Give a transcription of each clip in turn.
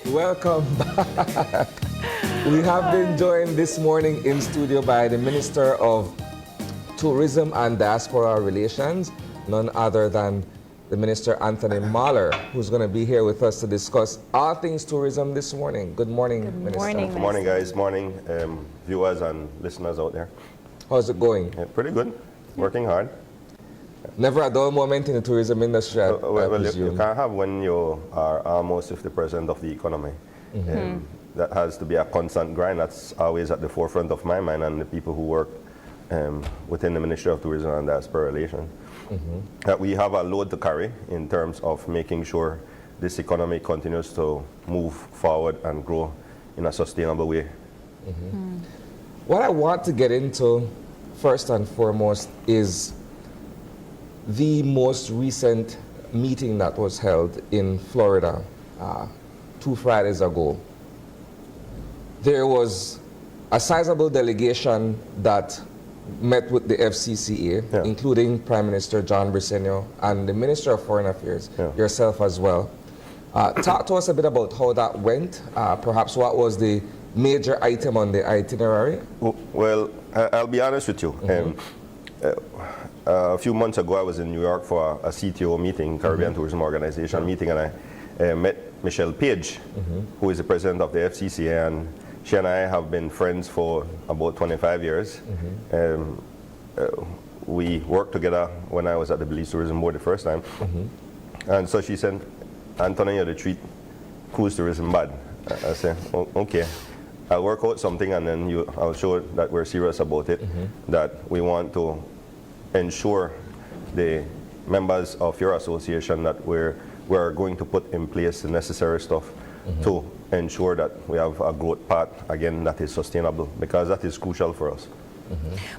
Welcome back. We have been joined this morning in studio by the Minister of Tourism and Diaspora Relations, none other than the Minister Anthony Mahler, who's going to be here with us to discuss all things tourism this morning. Good morning, Minister. Good morning, guys. Morning, viewers and listeners out there. How's it going? Yeah, pretty good. Working hard. Never a dull moment in the tourism industry, I you can't have when you are almost 50% of the economy. That has to be a constant grind. That's always at the forefront of my mind and the people who work within the Ministry of Tourism and Diaspora Relations. That we have a load to carry in terms of making sure this economy continues to move forward and grow in a sustainable way. What I want to get into first and foremost is the most recent meeting that was held in Florida 2 Fridays ago. There was a sizable delegation that met with the FCCA, including Prime Minister John Briceño and the Minister of Foreign Affairs, yourself as well. Talk to us a bit about how that went, perhaps what was the major item on the itinerary? Well, I'll be honest with you. A few months ago, I was in New York for a CTO meeting, Caribbean Tourism Organization meeting, and I met Michelle Page, who is the president of the FCCA, and she and I have been friends for about 25 years. We worked together when I was at the Belize Tourism Board the first time. And so she said, Anthony, you're the treat cruise tourism bad. I said, okay, I'll work out something and then I'll show that we're serious about it, that we want to ensure the members of your association that we're going to put in place the necessary stuff to ensure that we have a growth path, again, that is sustainable, because that is crucial for us.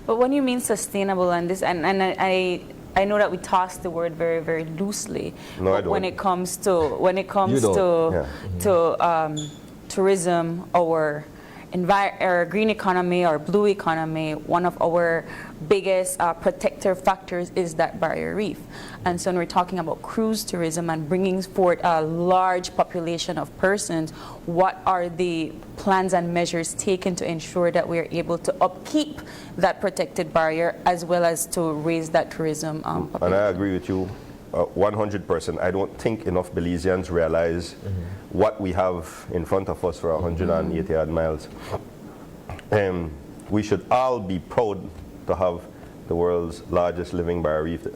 But when you mean sustainable and this, and I know that we toss the word very, very loosely. No, I don't. When it comes to tourism, our green economy, our blue economy, one of our biggest protective factors is that barrier reef. And so when we're talking about cruise tourism and bringing forth a large population of persons, what are the plans and measures taken to ensure that we are able to upkeep that protected barrier as well as to raise that tourism population? And I agree with you 100%. I don't think enough Belizeans realize what we have in front of us for 180 odd miles. We should all be proud to have the world's largest living barrier reef,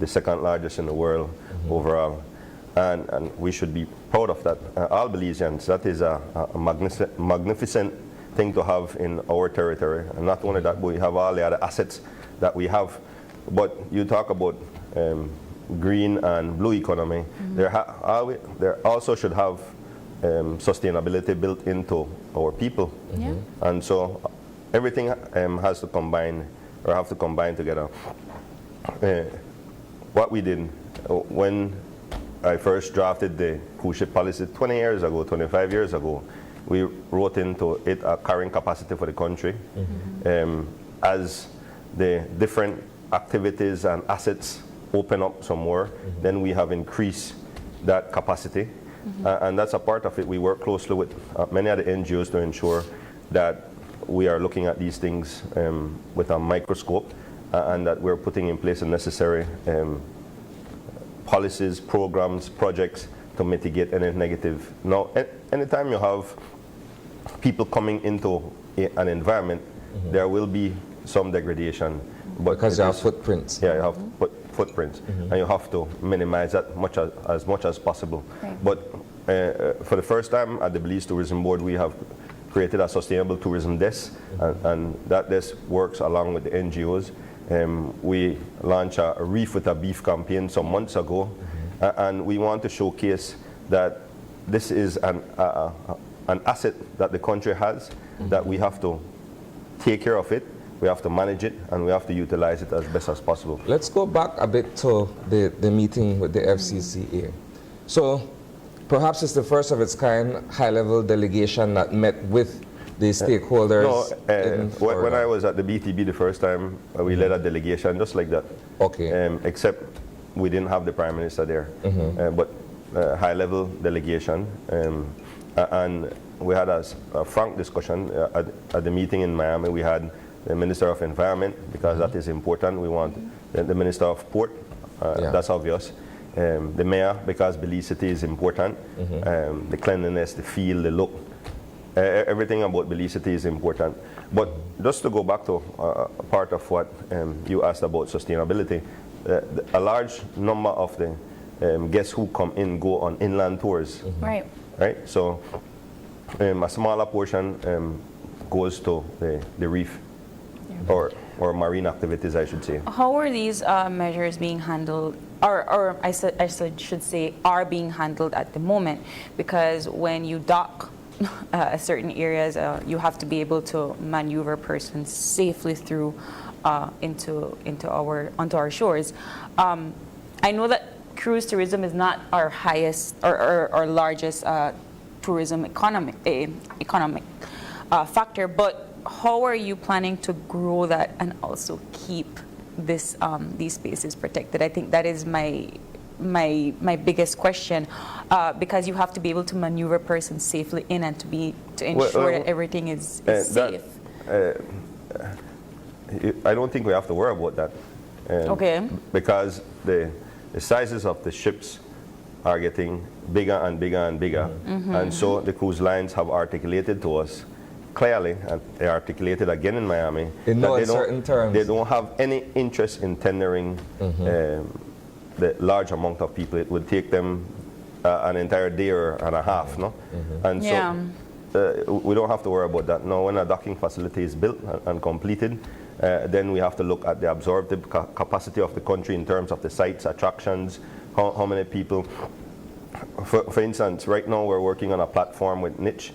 the second largest in the world overall. And we should be proud of that. All Belizeans, that is a magnificent thing to have in our territory. And not only that, but we have all the other assets that we have. But you talk about green and blue economy, there also should have sustainability built into our people. And so everything has to combine, or have to combine together. What we did when I first drafted the cruise ship policy 20 years ago, 25 years ago, we wrote into it a carrying capacity for the country. As the different activities and assets open up some more, then we have increased that capacity. And that's a part of it. We work closely with many other NGOs to ensure that we are looking at these things with a microscope and that we're putting in place the necessary policies, programs, projects to mitigate any negative. Now, anytime you have people coming into an environment, there will be some degradation. But because you have footprints. Yeah, you have footprints, and you have to minimize that as much as possible. Right. But for the first time at the Belize Tourism Board, we have created a sustainable tourism desk, and that desk works along with the NGOs. We launched a Reef with a Beef campaign some months ago, and we want to showcase that this is an asset that the country has, that we have to take care of it, we have to manage it, and we have to utilize it as best as possible. Let's go back a bit to the meeting with the FCCA. So perhaps it's the first of its kind high-level delegation that met with the stakeholders. No, when I was at the BTB the first time, we led a delegation just like that. Okay. Except we didn't have the Prime Minister there. But high-level delegation. And we had a frank discussion at the meeting in Miami. We had the Minister of Environment, because that is important. We want the Minister of Port, that's obvious. The Mayor, because Belize City is important. The cleanliness, the feel, the look. Everything about Belize City is important. But just to go back to part of what you asked about sustainability, a large number of the guests who come in go on inland tours. Right. Right? So a smaller portion goes to the reef, or marine activities, I should say. How are these measures being handled, or I should say are being handled at the moment? Because when you dock certain areas, you have to be able to maneuver persons safely through onto our shores. I know that cruise tourism is not our highest or largest tourism economic factor, but how are you planning to grow that and also keep these spaces protected? I think that is my biggest question, because you have to be able to maneuver persons safely in and to ensure that everything is safe. I don't think we have to worry about that. Okay. Because the sizes of the ships are getting bigger and bigger and bigger. And so the cruise lines have articulated to us clearly, and they articulated again in Miami, in no uncertain terms, they don't have any interest in tendering the large amount of people. It would take them an entire day and a half, no? And so we don't have to worry about that. Now, when a docking facility is built and completed, then we have to look at the absorptive capacity of the country in terms of the sites, attractions, how many people. For instance, right now we're working on a platform with Niche,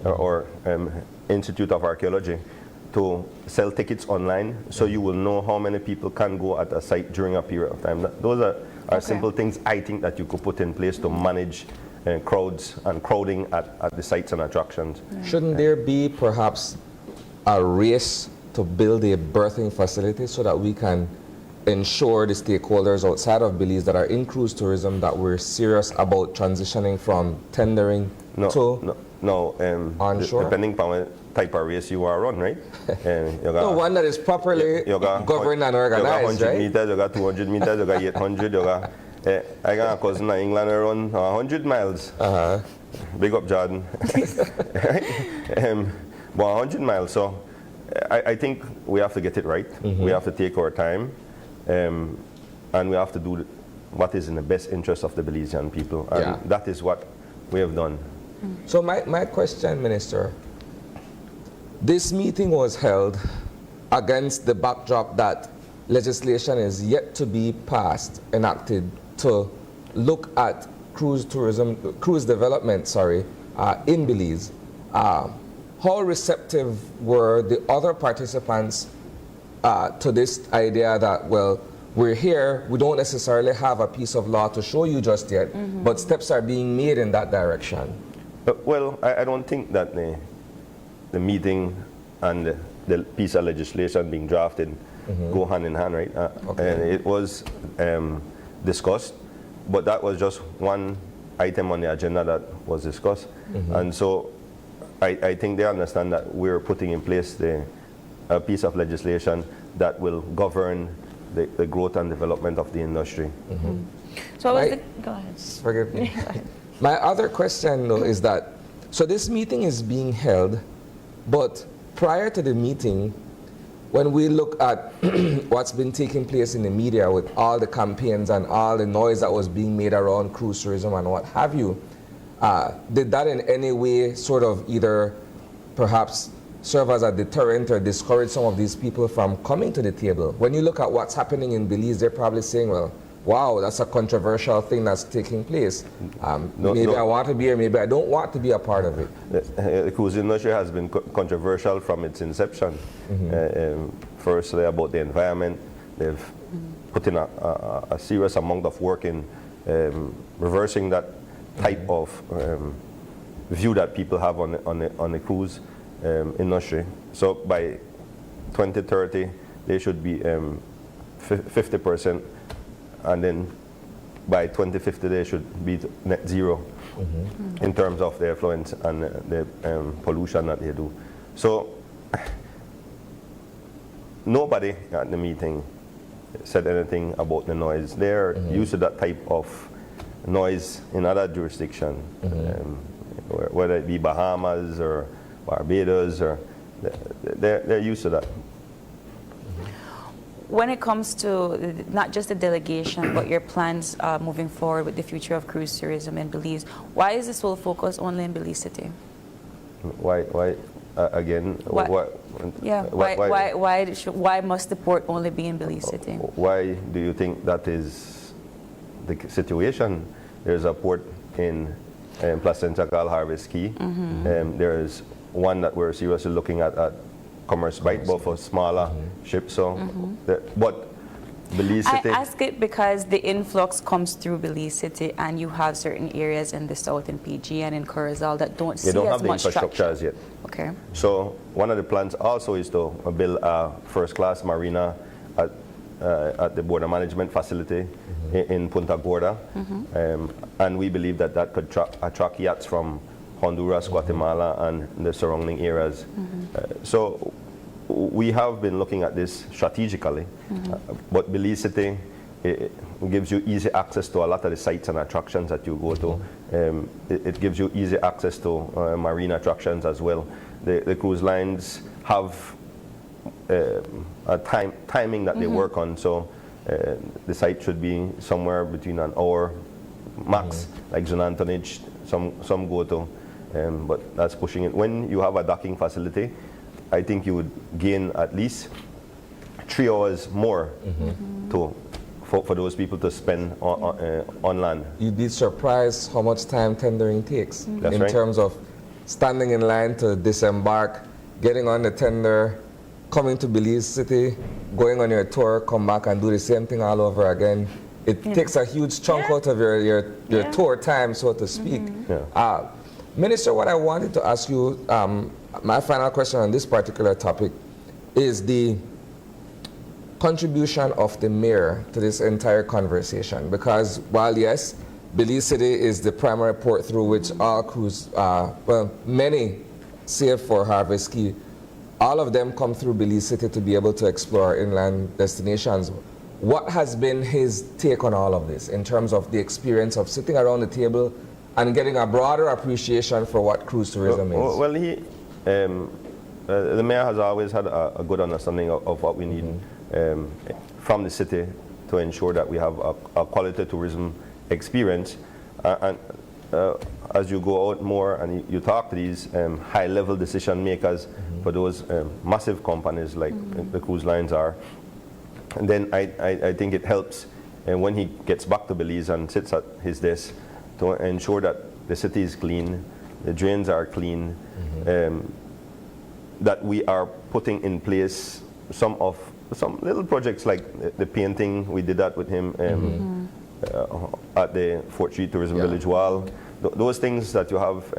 or Institute of Archaeology, to sell tickets online, so you will know how many people can go at a site during a period of time. Those are simple things I think that you could put in place to manage crowds and crowding at the sites and attractions. Shouldn't there be perhaps a race to build a berthing facility so that we can ensure the stakeholders outside of Belize that are in cruise tourism that we're serious about transitioning from tendering to onshore? Depending on what type of race you are on, right? One that is properly governed and organized, 100 right? meters, you got 200 meters, you got 800, you got... I got a cousin in England who run 100 miles. Big up, Jordan. But 100 miles, so I think we have to get it right. We have to take our time, and we have to do what is in the best interest of the Belizean people. And that is what we have done. So my question, Minister, this meeting was held against the backdrop that legislation is yet to be passed, enacted, to look at cruise development, in Belize. How receptive were the other participants to this idea that, well, we're here, we don't necessarily have a piece of law to show you just yet, but steps are being made in that direction? Well, I don't think that the meeting and the piece of legislation being drafted go hand in hand, right? And it was discussed, but that was just one item on the agenda that was discussed. And so I think they understand that we're putting in place a piece of legislation that will govern the growth and development of the industry. So go ahead. Forgive me. My other question, though, is that, so this meeting is being held, but prior to the meeting, when we look at what's been taking place in the media with all the campaigns and all the noise that was being made around cruise tourism and what have you, did that in any way sort of either perhaps serve as a deterrent or discourage some of these people from coming to the table? When you look at what's happening in Belize, they're probably saying, well, wow, that's a controversial thing that's taking place. Maybe I want to be here, maybe I don't want to be a part of it. The cruise industry has been controversial from its inception. Firstly, about the environment. They've put in a serious amount of work in reversing that type of view that people have on the cruise industry. So by 2030, they should be 50%, and then by 2050 they should be net zero. in terms of the effluents and the pollution that they do. So nobody at the meeting said anything about the noise. They're used to that type of noise in other jurisdictions, whether it be Bahamas or Barbados, or they're used to that. When it comes to not just the delegation, but your plans moving forward with the future of cruise tourism in Belize, why is this whole focus only in Belize City? Why again? Why must the port only be in Belize City? Why do you think that is the situation? There's a port in Placenta called Harvest Key. There's one that we're seriously looking at Commerce Bight, but for smaller ships. So, but Belize City. I ask it because the influx comes through Belize City, and you have certain areas in the south, in PG and in Corozal, that don't see as much traction. They don't have the infrastructure as yet. Okay. So one of the plans also is to build a first-class marina at the border management facility in Punta Gorda, and we believe that that could attract yachts from Honduras, Guatemala, and the surrounding areas. So we have been looking at this strategically, but Belize City, it gives you easy access to a lot of the sites and attractions that you go to. It gives you easy access to marine attractions as well. The cruise lines have a timing that they work on, so the site should be somewhere between an hour max, like Zunantonage, some go to, but that's pushing it. When you have a docking facility, I think you would gain at least 3 hours more for those people to spend on land. You'd be surprised how much time tendering takes That's in right. terms of standing in line to disembark, getting on the tender, coming to Belize City, going on your tour, come back and do the same thing all over again. It takes a huge chunk out of your tour time, so to speak. Minister, what I wanted to ask you, my final question on this particular topic is the contribution of the mayor to this entire conversation. Because while yes, Belize City is the primary port through which all cruise, well, many, save for Harvest Key, all of them come through Belize City to be able to explore inland destinations. What has been his take on all of this in terms of the experience of sitting around the table and getting a broader appreciation for what cruise tourism is? Well, the mayor has always had a good understanding of what we need from the city to ensure that we have a quality tourism experience. And as you go out more and you talk to these high-level decision makers for those massive companies like the cruise lines are, and then I think it helps when he gets back to Belize and sits at his desk to ensure that the city is clean, the drains are clean, that we are putting in place some little projects like the painting. We did that with him at the Fort Street Tourism Village wall. Those things that you have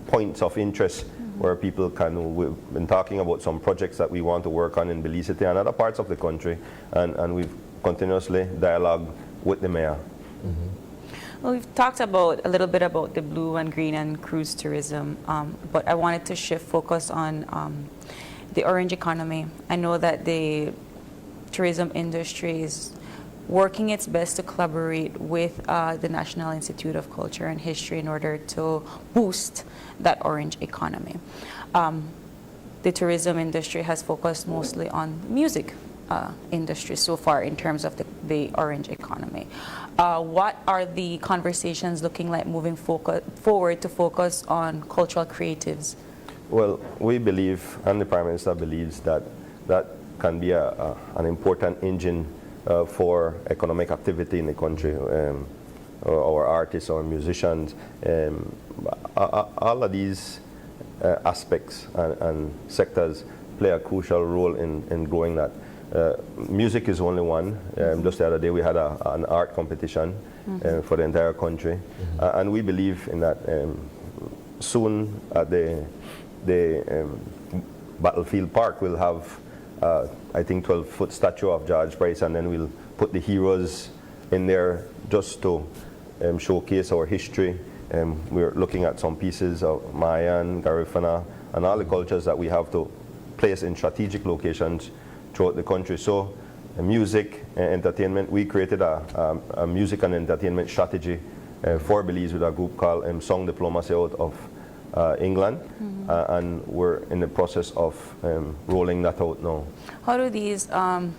points of interest where people can, we've been talking about some projects that we want to work on in Belize City and other parts of the country, and we've continuously dialogued with the mayor. Well, we've talked a little bit about the blue and green and cruise tourism, but I wanted to shift focus on the orange economy. I know that the tourism industry is working its best to collaborate with the National Institute of Culture and History in order to boost that orange economy. The tourism industry has focused mostly on the music industry so far in terms of the orange economy. What are the conversations looking like moving forward to focus on cultural creatives? Well, we believe, and the Prime Minister believes, that that can be an important engine for economic activity in the country. Our artists, our musicians, all of these aspects and sectors play a crucial role in growing that. Music is only one. Just the other day we had an art competition for the entire country, and we believe in that. Soon at the Battlefield Park we'll have I think 12-foot statue of George Price, and then we'll put the heroes in there just to showcase our history We're looking at some pieces of Mayan, Garifuna, and all the cultures that we have to place in strategic locations throughout the country. So music, entertainment, we created a music and entertainment strategy for Belize with a group called Song Diplomacy out of England, and we're in the process of rolling that out now. How do these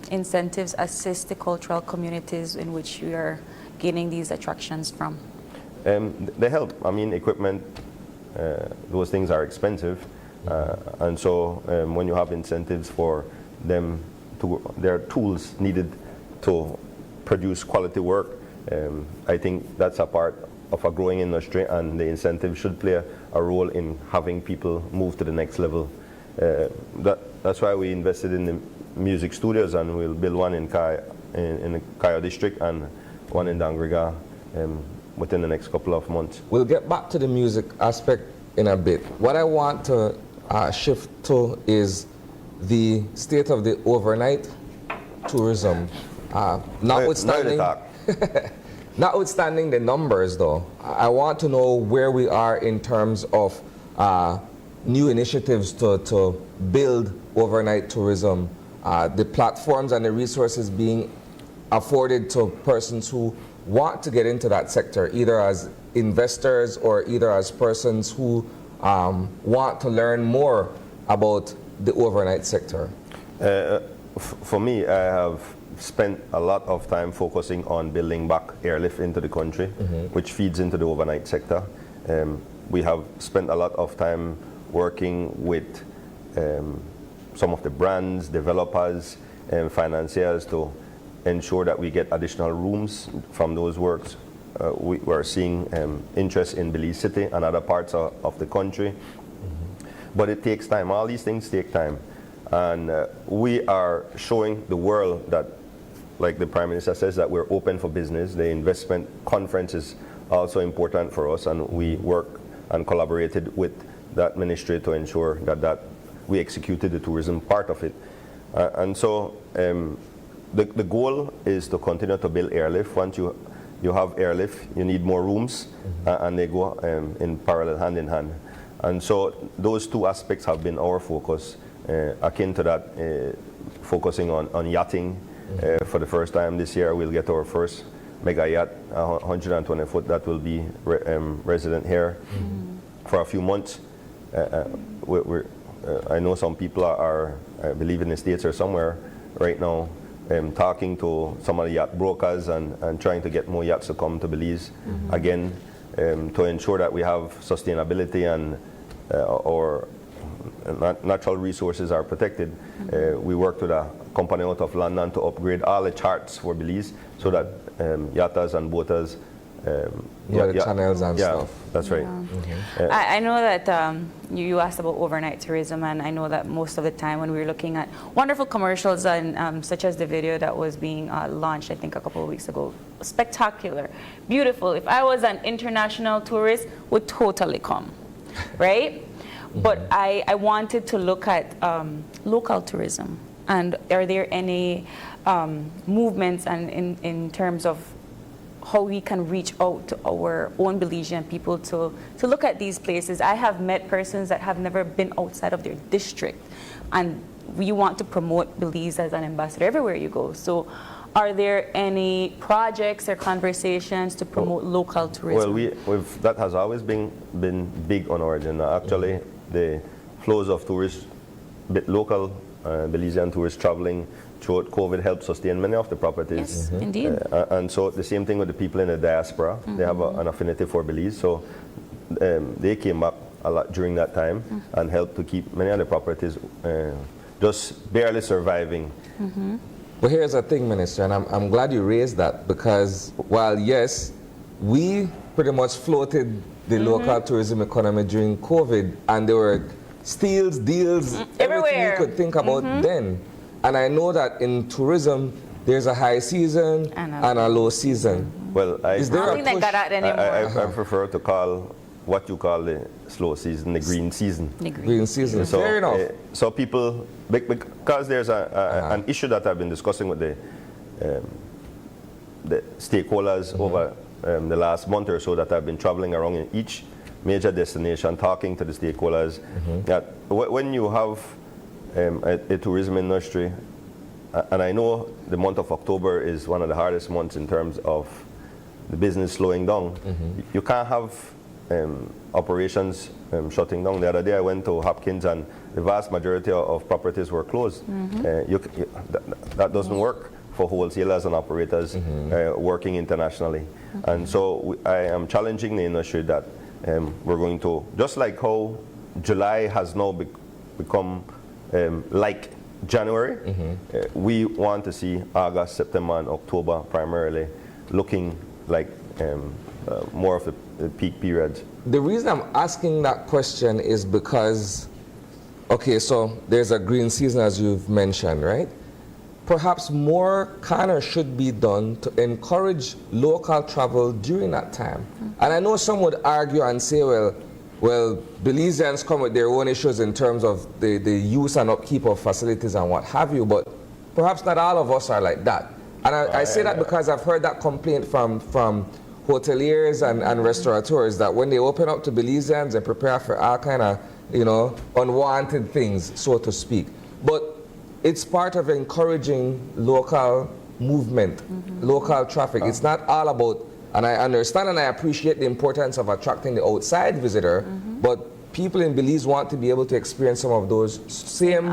incentives assist the cultural communities in which you are getting these attractions from? They help. I mean, equipment, those things are expensive, and so when you have incentives for them, there are tools needed to produce quality work. I think that's a part of a growing industry, and the incentive should play a role in having people move to the next level. That's why we invested in the music studios, and we'll build one in the Cayo district and one in Dangriga within the next couple of months. We'll get back to the music aspect in a bit. What I want to shift to is the state of the overnight tourism. Notwithstanding, notwithstanding the numbers, though, I want to know where we are in terms of new initiatives to build overnight tourism, the platforms and the resources being afforded to persons who want to get into that sector, either as investors or either as persons who want to learn more about the overnight sector. For me, I have spent a lot of time focusing on building back airlift into the country, which feeds into the overnight sector. We have spent a lot of time working with some of the brands, developers, and financiers to ensure that we get additional rooms from those works. We're seeing interest in Belize City and other parts of the country. But it takes time. All these things take time. And we are showing the world that, like the Prime Minister says, that we're open for business. The investment conference is also important for us, and we work and collaborated with that ministry to ensure that we executed the tourism part of it. And so the goal is to continue to build airlift. Once you have airlift, you need more rooms, and they go in parallel, hand in hand. And so those two aspects have been our focus. Akin to that, focusing on yachting. For the first time this year, we'll get our first mega yacht, 120 foot, that will be resident here for a few months. I know some people are, I believe in the States or somewhere right now, talking to some of the yacht brokers and trying to get more yachts to come to Belize. Again, to ensure that we have sustainability and our natural resources are protected. We worked with a company out of London to upgrade all the charts for Belize so that yachters and boaters the channels and stuff. That's right. I know that you asked about overnight tourism, and I know that most of the time when we were looking at wonderful commercials, and such as the video that was being launched, I think a couple of weeks ago, spectacular, beautiful. If I was an international tourist, would totally come, right? But I wanted to look at local tourism, and are there any movements and in terms of how we can reach out to our own Belizean people to look at these places? I have met persons that have never been outside of their district, and we want to promote Belize as an ambassador everywhere you go. So are there any projects or conversations to promote local tourism? Well, that has always been big on our agenda. Actually, the flows of tourists, local Belizean tourists traveling throughout COVID helped sustain many of the properties. Yes, indeed. And so the same thing with the people in the diaspora. They have an affinity for Belize. So they came back a lot during that time and helped to keep many of the properties just barely surviving. But here's the thing, Minister, and I'm glad you raised that, because while yes, we pretty much floated the local tourism economy during COVID, and there were steals, deals, everything you could think about then. And I know that in tourism, there's a high season and a low season. Well, I don't think they got out anymore. I prefer to call what you call the slow season the green season. The green season, so, fair enough. So people, because there's an issue that I've been discussing with the stakeholders over the last month or so that I've been traveling around in each major destination, talking to the stakeholders, that when you have a tourism industry, and I know the month of October is one of the hardest months in terms of the business slowing down, you can't have operations shutting down. The other day I went to Hopkins and the vast majority of properties were closed. That doesn't work for wholesalers and operators working internationally. And so I am challenging the industry that we're going to, just like how July has now become like January, we want to see August, September, and October primarily looking like more of the peak periods. The reason I'm asking that question is because, okay, so there's a green season as you've mentioned, right? Perhaps more should be done to encourage local travel during that time. And I know some would argue and say, well, Belizeans come with their own issues in terms of the use and upkeep of facilities and what have you, but perhaps not all of us are like that. And I say that because I've heard that complaint from hoteliers and restaurateurs that when they open up to Belizeans and prepare for all kind of, unwanted things, so to speak. But it's part of encouraging local movement, local traffic. It's not all about, and I understand and I appreciate the importance of attracting the outside visitor, but people in Belize want to be able to experience some of those same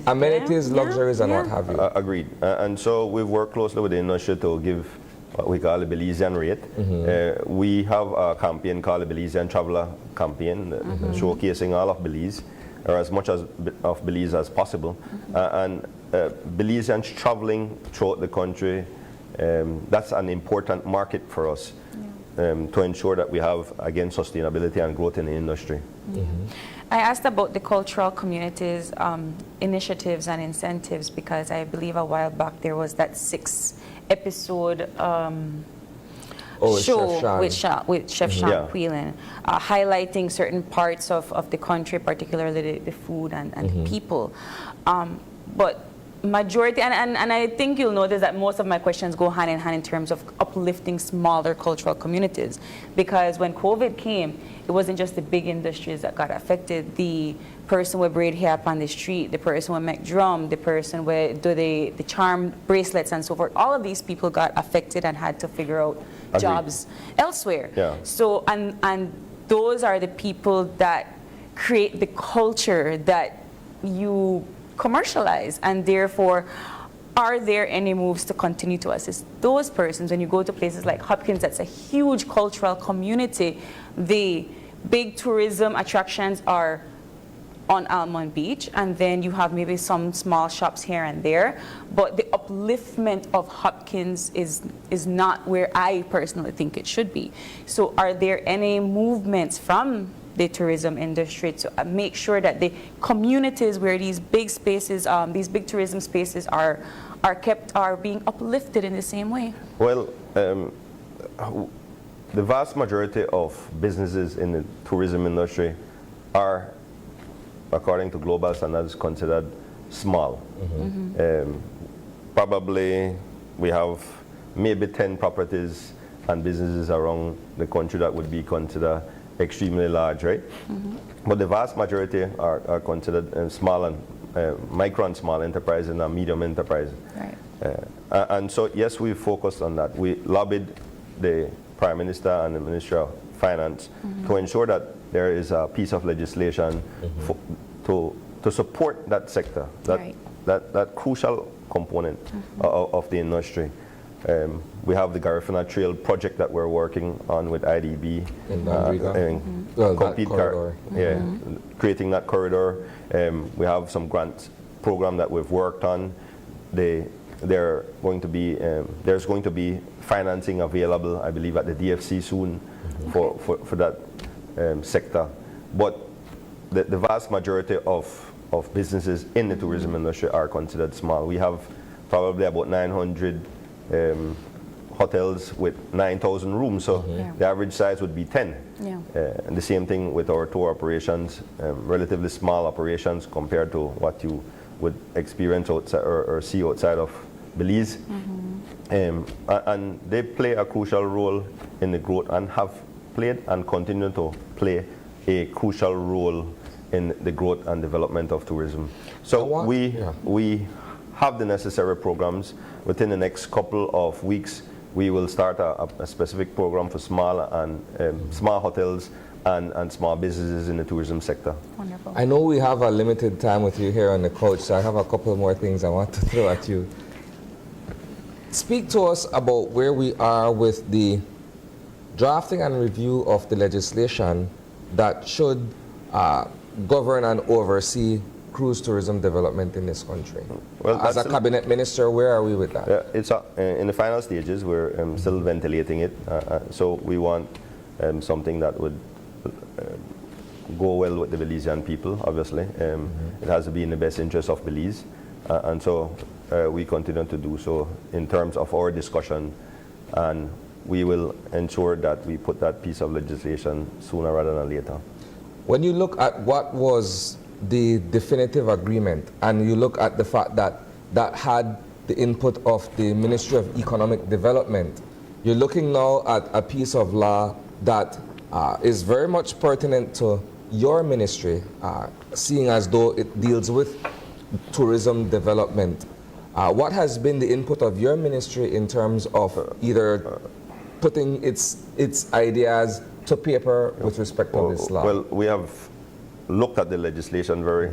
amenities, luxuries, and what have you. Agreed. And so we've worked closely with the industry to give what we call a Belizean rate. We have a campaign called the Belizean Traveler Campaign, showcasing all of Belize, or as much of Belize as possible. And Belizeans traveling throughout the country, that's an important market for us to ensure that we have, again, sustainability and growth in the industry. I asked about the cultural communities, initiatives and incentives because I believe a while back there was that 6-episode show with Chef Sean Quillen, highlighting certain parts of the country, particularly the food and the people. But majority, and I think you'll notice that most of my questions go hand in hand in terms of uplifting smaller cultural communities, because when COVID came, it wasn't just the big industries that got affected. The person with braid hair up on the street, the person with make drum, the person with do the charm bracelets and so forth, all of these people got affected and had to figure out jobs elsewhere. So, and those are the people that create the culture that you commercialize, and therefore, are there any moves to continue to assist those persons? When you go to places like Hopkins, that's a huge cultural community. The big tourism attractions are on Almond Beach, and then you have maybe some small shops here and there, but the upliftment of Hopkins is not where I personally think it should be. So are there any movements from the tourism industry to make sure that the communities where these big spaces, these big tourism spaces are being uplifted in the same way? Well, the vast majority of businesses in the tourism industry are, according to global standards, considered small. Probably we have maybe 10 properties and businesses around the country that would be considered extremely large, right? But the vast majority are considered small and micro and small enterprises and medium enterprises. And so, yes, we focused on that. We lobbied the Prime Minister and the Ministry of Finance to ensure that there is a piece of legislation to support that sector, that crucial component of the industry. We have the Garifuna Trail project that we're working on with IDB. Creating that corridor. We have some grant program that we've worked on. There's going to be financing available, I believe, at the DFC soon for that sector. But the vast majority of businesses in the tourism industry are considered small. We have probably about 900 hotels with 9,000 rooms, so the average size would be 10. And the same thing with our tour operations, relatively small operations compared to what you would experience outside or see outside of Belize. And they play a crucial role in the growth and have played and continue to play a crucial role in the growth and development of tourism. So we have the necessary programs. Within the next couple of weeks, we will start a specific program for small and small hotels and small businesses in the tourism sector. Wonderful. I know we have a limited time with you here on the couch, so I have a couple more things I want to throw at you. Speak to us about where we are with the drafting and review of the legislation that should govern and oversee cruise tourism development in this country. Well, as a cabinet minister, where are we with that? It's in the final stages. We're still ventilating it. So we want something that would go well with the Belizean people, obviously. It has to be in the best interest of Belize. And so we continue to do so in terms of our discussion, and we will ensure that we put that piece of legislation sooner rather than later. When you look at what was the definitive agreement, and you look at the fact that that had the input of the Ministry of Economic Development, you're looking now at a piece of law that is very much pertinent to your ministry, seeing as though it deals with tourism development. What has been the input of your ministry in terms of either putting its ideas to paper with respect to this law? Well, we have looked at the legislation very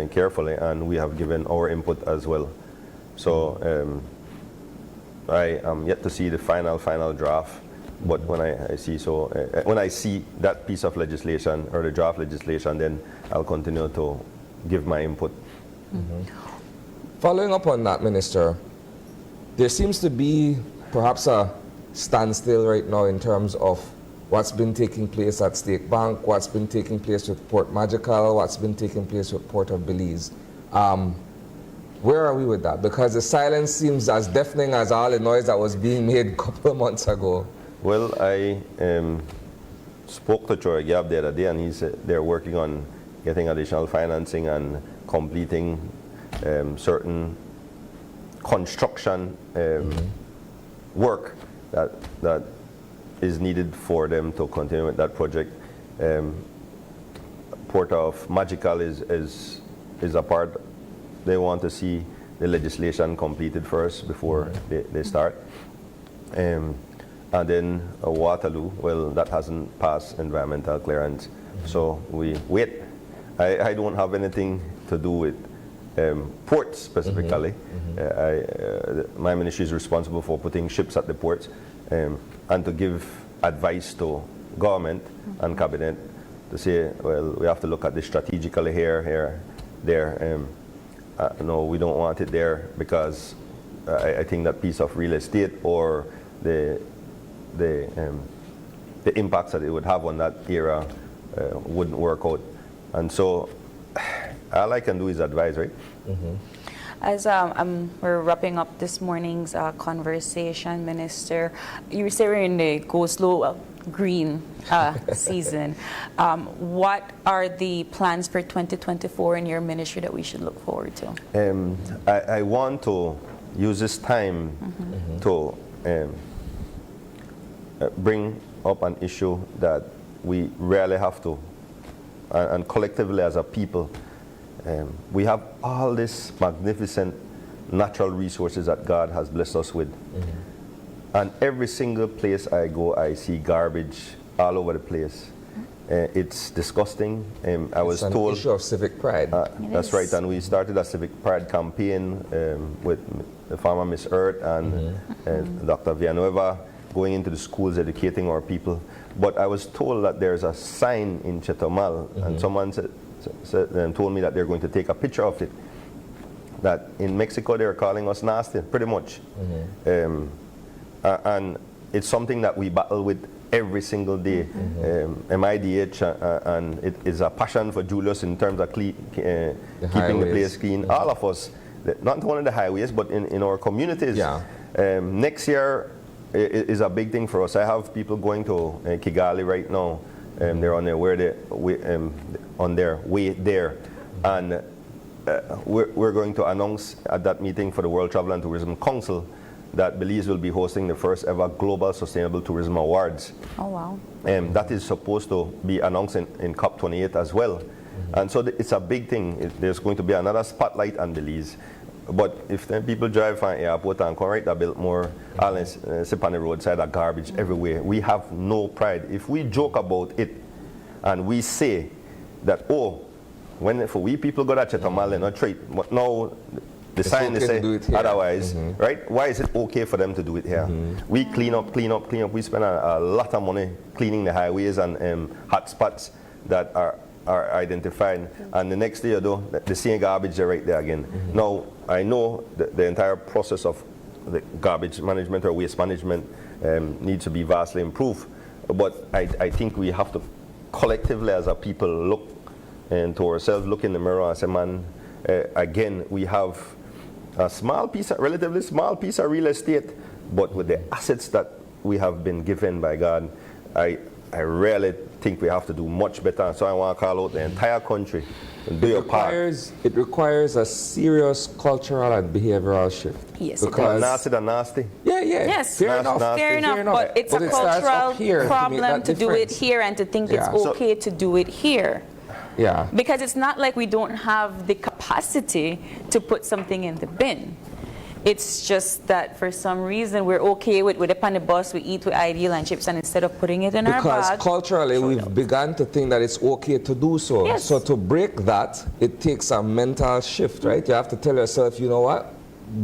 carefully, and we have given our input as well. So I am yet to see the final draft. But when I see that piece of legislation or the draft legislation, then I'll continue to give my input. Following up on that, Minister, there seems to be perhaps a standstill right now in terms of what's been taking place at Stake Bank, what's been taking place with Port Magical, what's been taking place with Port of Belize. Where are we with that? Because the silence seems as deafening as all the noise that was being made a couple of months ago. Well, I spoke to Troy Gab the other day, and he said they're working on getting additional financing and completing certain construction work that is needed for them to continue with that project. Port of Magical is a part. They want to see the legislation completed first before they start. And then Waterloo, well, that hasn't passed environmental clearance, so we wait. I don't have anything to do with ports specifically. My ministry is responsible for putting ships at the ports and to give advice to government and cabinet to say, well, we have to look at this strategically here, there. No, we don't want it there because I think that piece of real estate or the impacts that it would have on that area wouldn't work out. And so all I can do is advise, right? As we're wrapping up this morning's conversation, Minister, you say we're in the go slow green season. What are the plans for 2024 in your ministry that we should look forward to? I want to use this time to bring up an issue that we really have to, and collectively as a people, we have all these magnificent natural resources that God has blessed us with. And every single place I go, I see garbage all over the place. It's disgusting. I was told it's an issue of civic pride. That's right, and we started a civic pride campaign with the farmer Miss Earth and Dr. Villanueva, going into the schools, educating our people. But I was told that there's a sign in Chetumal, and someone told me that they're going to take a picture of it. That in Mexico they're calling us nasty, pretty much. And it's something that we battle with every single day. MIDH, and it is a passion for Julius in terms of keeping the place clean. All of us, not only the highways, but in our communities. Next year is a big thing for us. I have people going to Kigali right now. They're on their way there, and we're going to announce at that meeting for the World Travel and Tourism Council that Belize will be hosting the first ever Global Sustainable Tourism Awards. Oh, wow. That is supposed to be announced in COP28 as well. And so it's a big thing. There's going to be another spotlight on Belize. But if then people drive from the airport and come right a bit more, sip on the roadside, of garbage everywhere, we have no pride. If we joke about it and we say that, oh, when for we people go to Chetamal and not treat, but now the sign is say otherwise, right? Why is it okay for them to do it here? We clean up. We spend a lot of money cleaning the highways and hot spots that are identified, and the next day, though, the same garbage is right there again. Now, I know the entire process of the garbage management or waste management needs to be vastly improved, but I think we have to collectively as a people look to ourselves, look in the mirror and say, man, again, we have a relatively small piece of real estate, but with the assets that we have been given by God, I really think we have to do much better. So I want to call out the entire country and do your part. It requires a serious cultural and behavioral shift. Yes, because nasty than nasty. Yeah. Yes, fair enough. Fair enough. But it's a cultural problem to do it here and to think it's okay to do it here. Yeah. Because it's not like we don't have the capacity to put something in the bin. It's just that for some reason we're okay with it on the bus, we eat with ideal and chips, and instead of putting it in our bag. Because culturally we've begun to think that it's okay to do so. Yes. So to break that, it takes a mental shift, right? You have to tell yourself, you know what?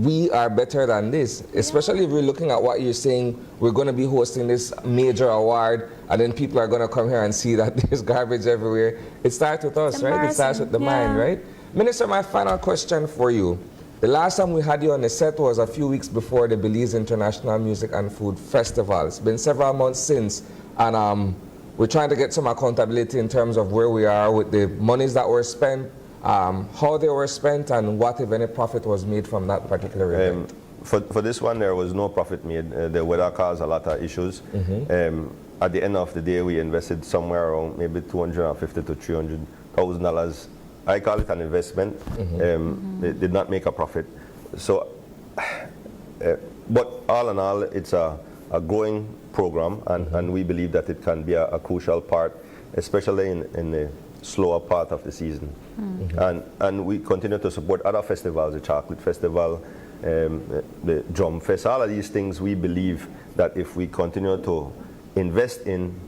We are better than this. Especially if we're looking at what you're saying, we're going to be hosting this major award, and then people are going to come here and see that there's garbage everywhere. It starts with us, right? It starts with the mind, right? Minister, my final question for you. The last time we had you on the set was a few weeks before the Belize International Music and Food Festival. It's been several months since, and we're trying to get some accountability in terms of where we are with the monies that were spent, how they were spent, and what, if any, profit was made from that particular event. For this one, there was no profit made. The weather caused a lot of issues. At the end of the day, we invested somewhere around maybe $250,000 to $300,000. I call it an investment. It did not make a profit. So, but all in all, it's a growing program, and we believe that it can be a crucial part, especially in the slower part of the season. And we continue to support other festivals, the Chocolate Festival, the Drum Fest, all of these things. We believe that if we continue to invest in,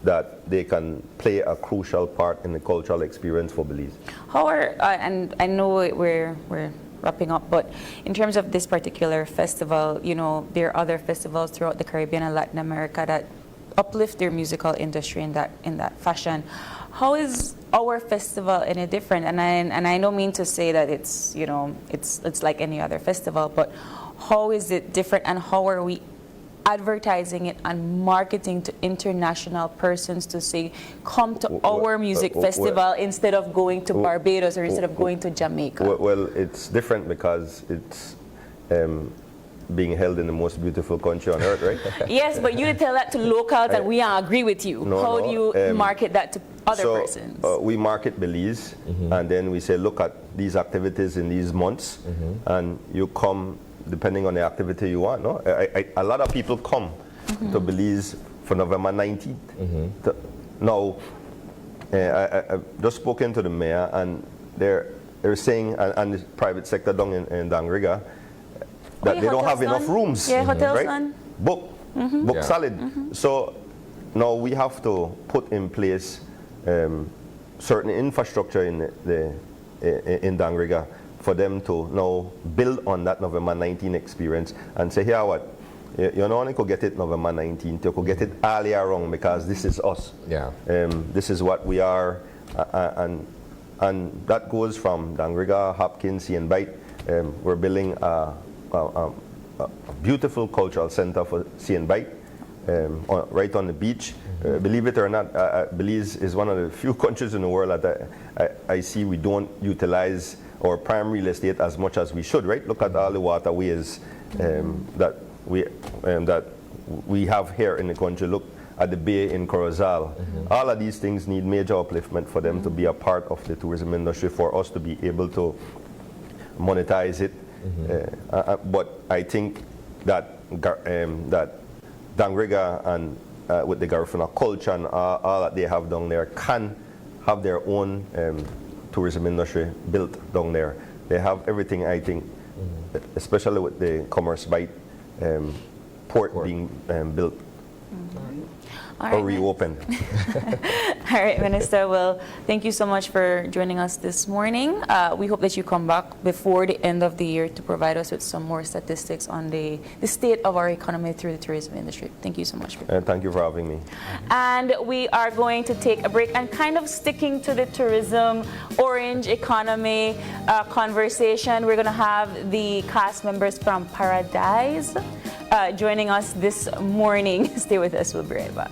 that they can play a crucial part in the cultural experience for Belize. How are, and I know we're wrapping up, but in terms of this particular festival, you know, there are other festivals throughout the Caribbean and Latin America that uplift their musical industry in that fashion. How is our festival any different? And I don't mean to say that it's, you know, it's like any other festival, but how is it different, and how are we advertising it and marketing to international persons to say, come to our music festival instead of going to Barbados or instead of going to Jamaica? Well, it's different because it's being held in the most beautiful country on earth, right? Yes, but you tell that to locals and we agree with you. How do you market that to other persons? We market Belize, and then we say, look at these activities in these months, and you come depending on the activity you want. No, a lot of people come to Belize for November 19th. Now, I've just spoken to the mayor, and they're saying, and the private sector down in Dangriga, that they don't have enough rooms. Yeah, hotels, right? Book solid. So now we have to put in place certain infrastructure in Dangriga for them to now build on that November 19th experience and say, here what, you not only could get it November 19th, you could get it all year round, because this is us. Yeah. This is what we are, and that goes from Dangriga, Hopkins, Sea and Bite. We're building a beautiful cultural center for Sea and Bite, right on the beach. Believe it or not, Belize is one of the few countries in the world that I see we don't utilize our prime real estate as much as we should, right? Look at all the waterways that we have here in the country. Look at the bay in Corozal. All of these things need major upliftment for them to be a part of the tourism industry, for us to be able to monetize it. But I think that that Dangriga and with the Garifuna culture and all that they have down there can have their own tourism industry built down there. They have everything, I think, especially with the Commerce Bight port being built. Or reopened. All right, Minister. Well, thank you so much for joining us this morning. We hope that you come back before the end of the year to provide us with some more statistics on the state of our economy through the tourism industry. Thank you so much. Thank you for having me. And we are going to take a break and kind of sticking to the tourism orange economy conversation. We're going to have the cast members from Paradise joining us this morning. Stay with us. We'll be right back.